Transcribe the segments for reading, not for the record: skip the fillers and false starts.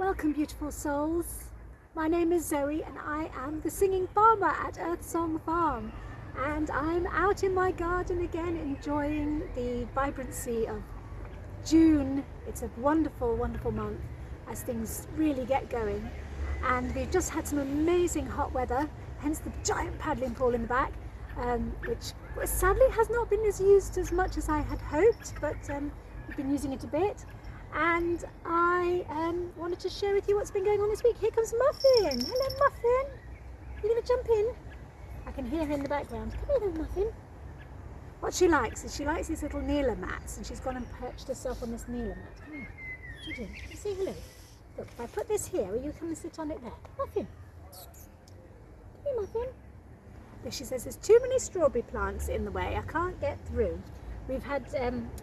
Welcome, beautiful souls. My name is Zoe and I am the singing farmer at EarthSongFarm, and I'm out in my garden again enjoying the vibrancy of June. It's a wonderful, wonderful month as things really get going, and we've just had some amazing hot weather, hence the giant paddling pool in the back, which sadly has not been used as much as I had hoped, but we've been using it a bit. And I wanted to share with you what's been going on this week. Here comes Muffin. Hello, Muffin. You gonna jump in? I can hear her in the background. Come here, Muffin. What she likes is these little kneeler mats, and she's gone and perched herself on this kneeler mat. Come here. What are you doing? Can you say hello? Look, if I put this here, will you come and sit on it there? Muffin. Come here, Muffin. She says there's too many strawberry plants in the way. I can't get through. We've had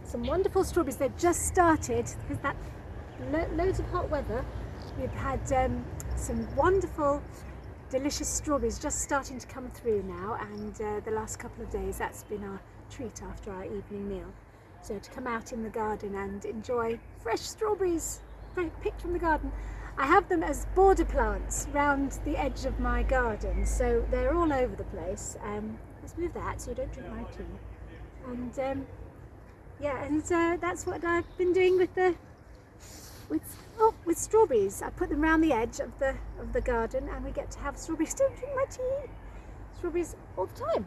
some wonderful strawberries. They've just started because that loads of hot weather. We've had some wonderful, delicious strawberries just starting to come through now, and the last couple of days that's been our treat after our evening meal. So to come out in the garden and enjoy fresh strawberries picked from the garden. I have them as border plants round the edge of my garden, so they're all over the place. Let's move that so you don't drink my tea. And that's what I've been doing with strawberries. I put them around the edge of the garden, and we get to have strawberries. Don't drink my tea. Strawberries all the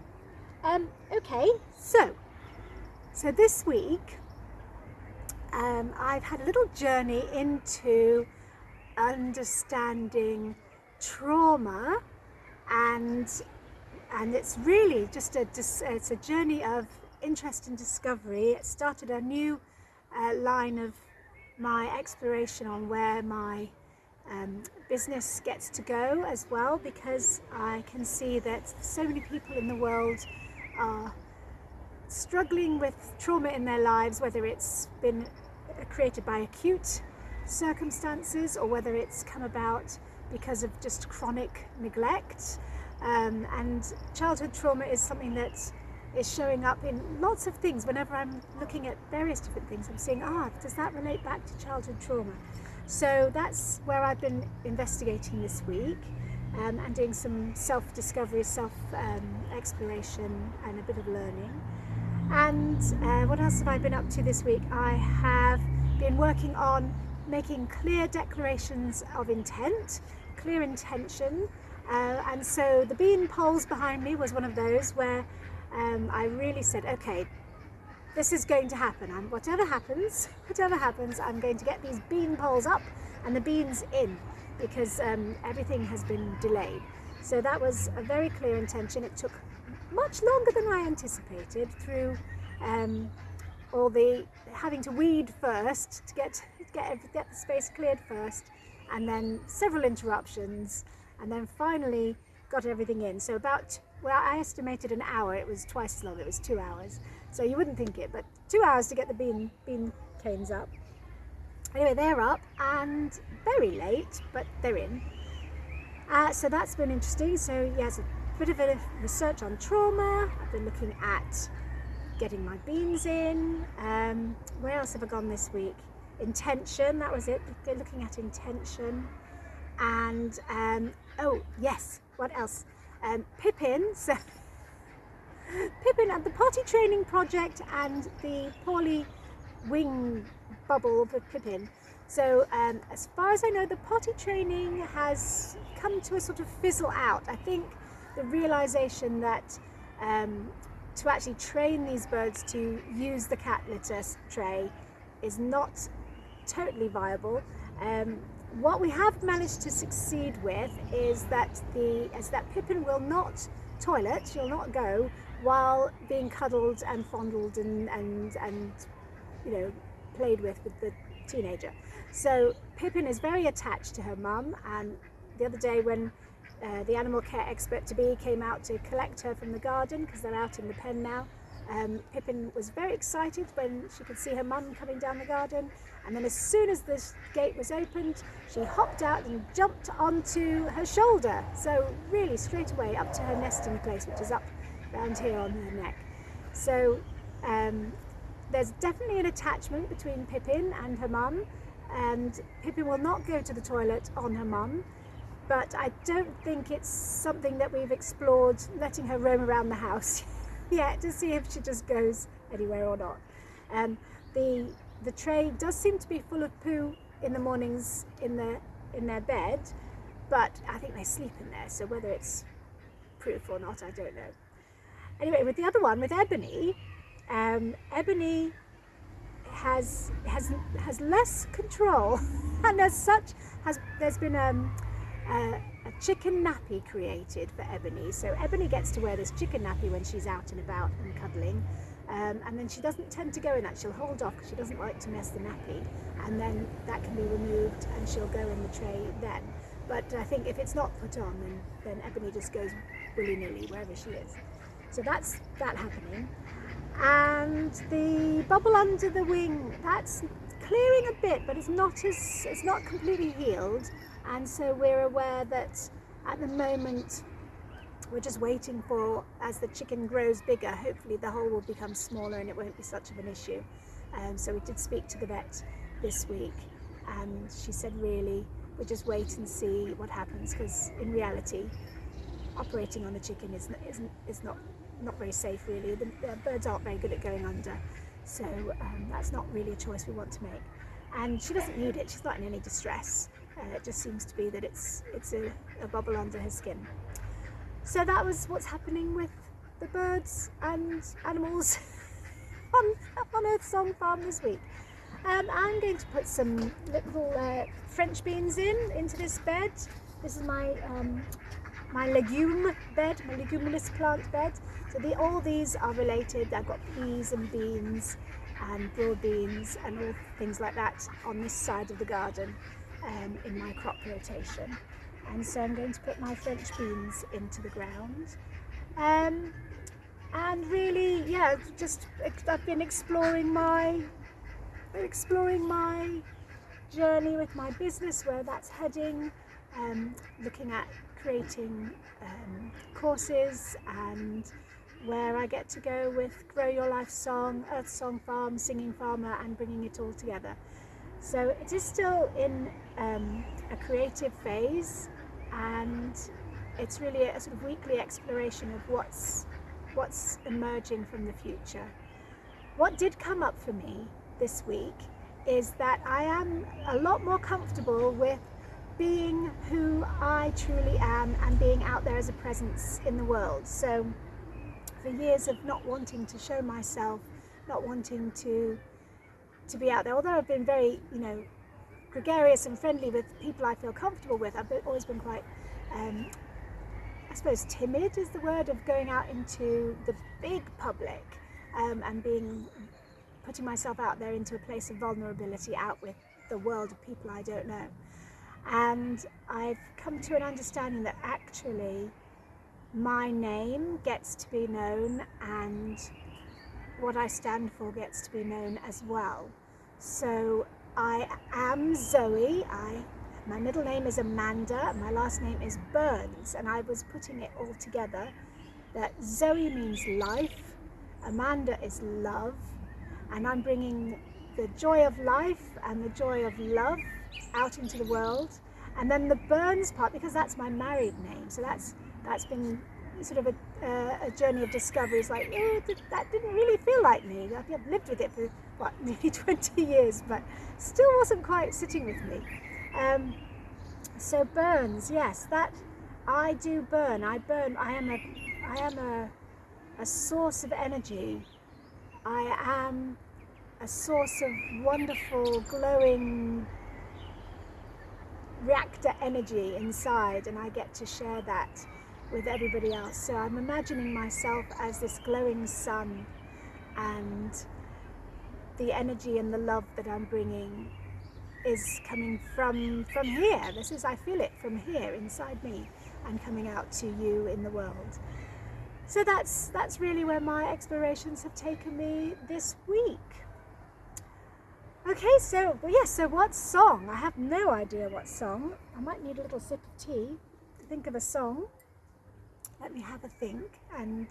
time. Okay, so this week I've had a little journey into understanding trauma, and it's really just it's a journey of interest and discovery. It started a new line of my exploration on where my business gets to go as well, because I can see that so many people in the world are struggling with trauma in their lives, whether it's been created by acute circumstances or whether it's come about because of just chronic neglect. And childhood trauma is something that is showing up in lots of things. Whenever I'm looking at various different things, I'm seeing, does that relate back to childhood trauma? So that's where I've been investigating this week, and doing some self-discovery, self-exploration, and a bit of learning. And what else have I been up to this week? I have been working on making clear declarations of intent, clear intention, and so the bean poles behind me was one of those where I really said, okay, this is going to happen, and whatever happens, I'm going to get these bean poles up and the beans in, because everything has been delayed. So that was a very clear intention. It took much longer than I anticipated, through all the having to weed first to get the space cleared first, and then several interruptions, and then finally got everything in. So I estimated an hour. It was twice as long. It was 2 hours. So you wouldn't think it, but 2 hours to get the bean canes up. Anyway, they're up and very late, but they're in. So that's been interesting. So yes, a bit of a research on trauma. I've been looking at getting my beans in. Where else have I gone this week? Intention, that was it. Looking at intention. And oh yes, what else? Pippin at the potty training project and the poorly wing bubble for Pippin. So as far as I know, the potty training has come to a sort of fizzle out. I think the realization that to actually train these birds to use the cat litter tray is not totally viable. What we have managed to succeed with is that Pippin will not toilet, she'll not go while being cuddled and fondled and played with the teenager. So Pippin is very attached to her mum, and the other day when the animal care expert-to-be came out to collect her from the garden, because they're out in the pen now, Pippin was very excited when she could see her mum coming down the garden, and then as soon as the gate was opened, she hopped out and jumped onto her shoulder. So really straight away up to her nesting place, which is up around here on her neck. So there's definitely an attachment between Pippin and her mum. and Pippi will not go to the toilet on her mum, but I don't think it's something that we've explored letting her roam around the house yet to see if she just goes anywhere or not. The tray does seem to be full of poo in the mornings in their bed, but I think they sleep in there, so whether it's proof or not, I don't know. Anyway, with the other one, with Ebony, Ebony has less control, and as such, there's been a chicken nappy created for Ebony. So Ebony gets to wear this chicken nappy when she's out and about and cuddling, and then she doesn't tend to go in that. She'll hold off because she doesn't like to mess the nappy, and then that can be removed and she'll go in the tray then. But I think if it's not put on, then Ebony just goes willy-nilly wherever she is. So that's that happening. And the bubble under the wing, that's clearing a bit, but it's not completely healed. And so we're aware that at the moment we're just waiting for, as the chicken grows bigger, hopefully the hole will become smaller and it won't be such of an issue. So we did speak to the vet this week, and she said really we'll just wait and see what happens, because in reality operating on the chicken is not very safe really. The birds aren't very good at going under, so that's not really a choice we want to make. And she doesn't need it, she's not in any distress. It just seems to be that it's a bubble under her skin. So that was what's happening with the birds and animals on EarthSongFarm this week. I'm going to put some little French beans into this bed. This is my legume bed, my leguminous plant bed. So all these are related. I've got peas and beans and broad beans and all things like that on this side of the garden in my crop rotation. And so I'm going to put my French beans into the ground. And really, yeah, I've been exploring my journey with my business, where that's heading, looking at creating courses and where I get to go with GrowYourLifeSong, EarthSongFarm, Singing Farmer, and bringing it all together. So it is still in a creative phase, and it's really a sort of weekly exploration of what's emerging from the future. What did come up for me this week is that I am a lot more comfortable with being who I truly am and being out there as a presence in the world. So for years of not wanting to show myself, not wanting to be out there, although I've been very, gregarious and friendly with people I feel comfortable with, I've always been quite, I suppose timid is the word, of going out into the big public and putting myself out there into a place of vulnerability out with the world of people I don't know. And I've come to an understanding that actually my name gets to be known, and what I stand for gets to be known as well. So I am Zoe. My middle name is Amanda, my last name is Burns, and I was putting it all together that Zoe means life, Amanda is love, and I'm bringing the joy of life and the joy of love out into the world. And then the Burns part, because that's my married name, so that's been sort of a journey of discovery. It's like, that didn't really feel like me. I've lived with it for nearly 20 years, but still wasn't quite sitting with me. So Burns, yes, that I do burn. I burn. I am a source of energy. I am a source of wonderful, glowing reactor energy inside, and I get to share that with everybody else. So I'm imagining myself as this glowing sun, and the energy and the love that I'm bringing is coming from here. I feel it from here inside me and coming out to you in the world. So that's really where my explorations have taken me this week. Okay, so what song? I have no idea what song. I might need a little sip of tea to think of a song. Let me have a think. And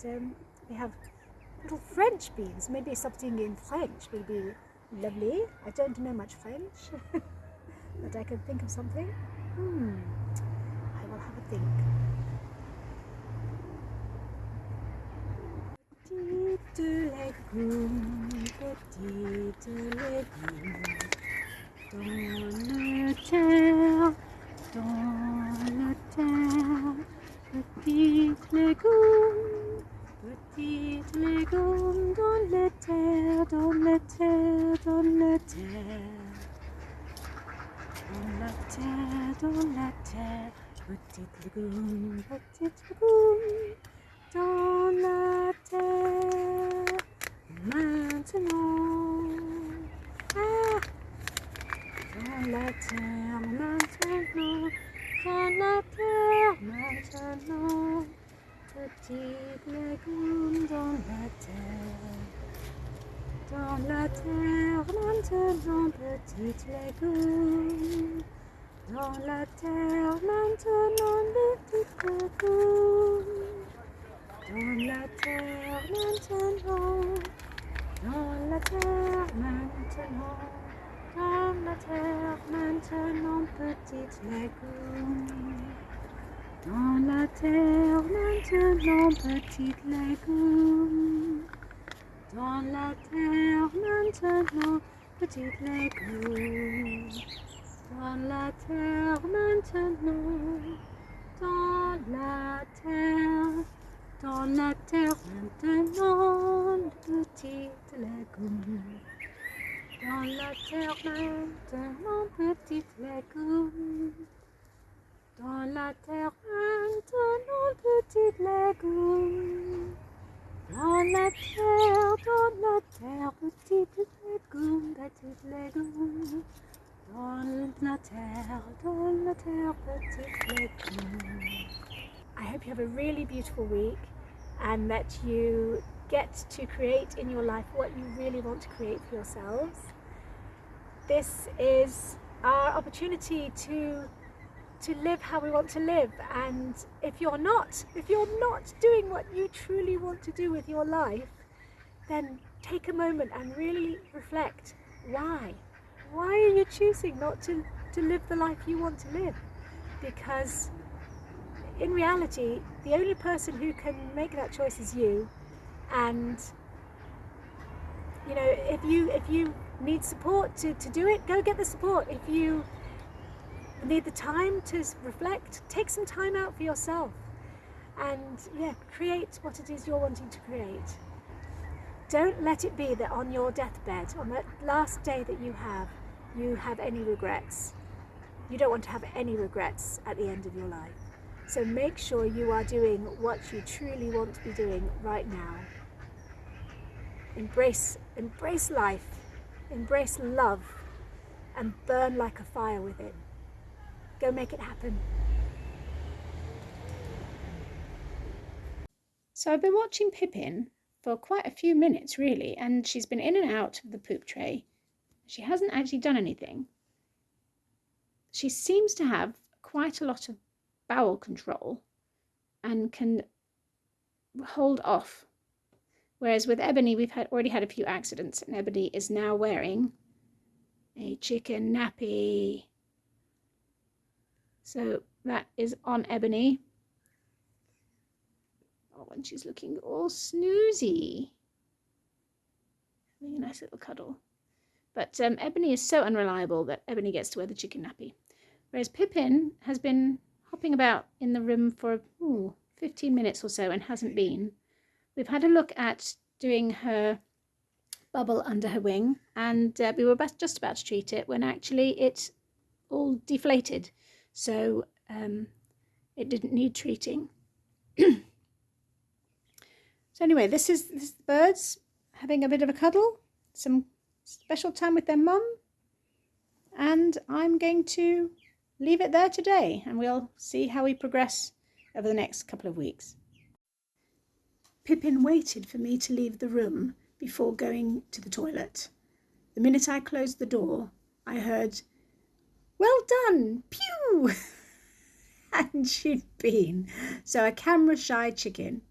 we have little French beans. Maybe something in French will be lovely. I don't know much French. that I can think of something. I will have a think. Petite légume, petite légume, dans la terre, petite légume, petite légume, dans la terre, dans la terre, dans la terre, dans la terre, dans la terre, petite légume, dans la terre, maintenant. Ah! Dans la terre, maintenant, dans la terre, maintenant, petite légume dans la terre. Dans la terre, maintenant, petite légume. Dans la terre, maintenant, petite légume. Dans la terre, maintenant. Dans la terre, maintenant. Dans la terre, maintenant, petite légume. Dans la terre, maintenant, petite légume. Dans la terre, maintenant, petite légume. Dans la terre, maintenant. Dans la terre. Dans la terre, maintenant, petite légume. Dans la terre, maintenant, petite légume. Dans la terre, maintenant, petite légume. Dans la terre, petite légume, petite légume. Dans la terre, petite légume. I hope you have a really beautiful week and that you get to create in your life what you really want to create for yourselves. This is our opportunity to live how we want to live, and if you're not doing what you truly want to do with your life, then take a moment and really reflect. Why are you choosing not to live the life you want to live? Because in reality, the only person who can make that choice is you. And you know, if you need support to do it, go get the support. If you need the time to reflect, take some time out for yourself and create what it is you're wanting to create. Don't let it be that on your deathbed, on that last day that you have any regrets. You don't want to have any regrets at the end of your life. So make sure you are doing what you truly want to be doing right now. Embrace life, embrace love, and burn like a fire with it. Go make it happen. So I've been watching Pippin for quite a few minutes really, and she's been in and out of the poop tray. She hasn't actually done anything. She seems to have quite a lot of bowel control and can hold off. Whereas with Ebony, we've already had a few accidents, and Ebony is now wearing a chicken nappy. So that is on Ebony. Oh, and she's looking all snoozy. Having a nice little cuddle. But Ebony is so unreliable that Ebony gets to wear the chicken nappy. Whereas Pippin has been hopping about in the room for 15 minutes or so and hasn't been. We've had a look at doing her bubble under her wing, and we were just about to treat it when actually it all deflated. So it didn't need treating. So anyway, this is the birds having a bit of a cuddle, some special time with their mum, and I'm going to leave it there today, and we'll see how we progress over the next couple of weeks. Pippin waited for me to leave the room before going to the toilet. The minute I closed the door, I heard, "Well done, pew!" And she'd been. So a camera-shy chicken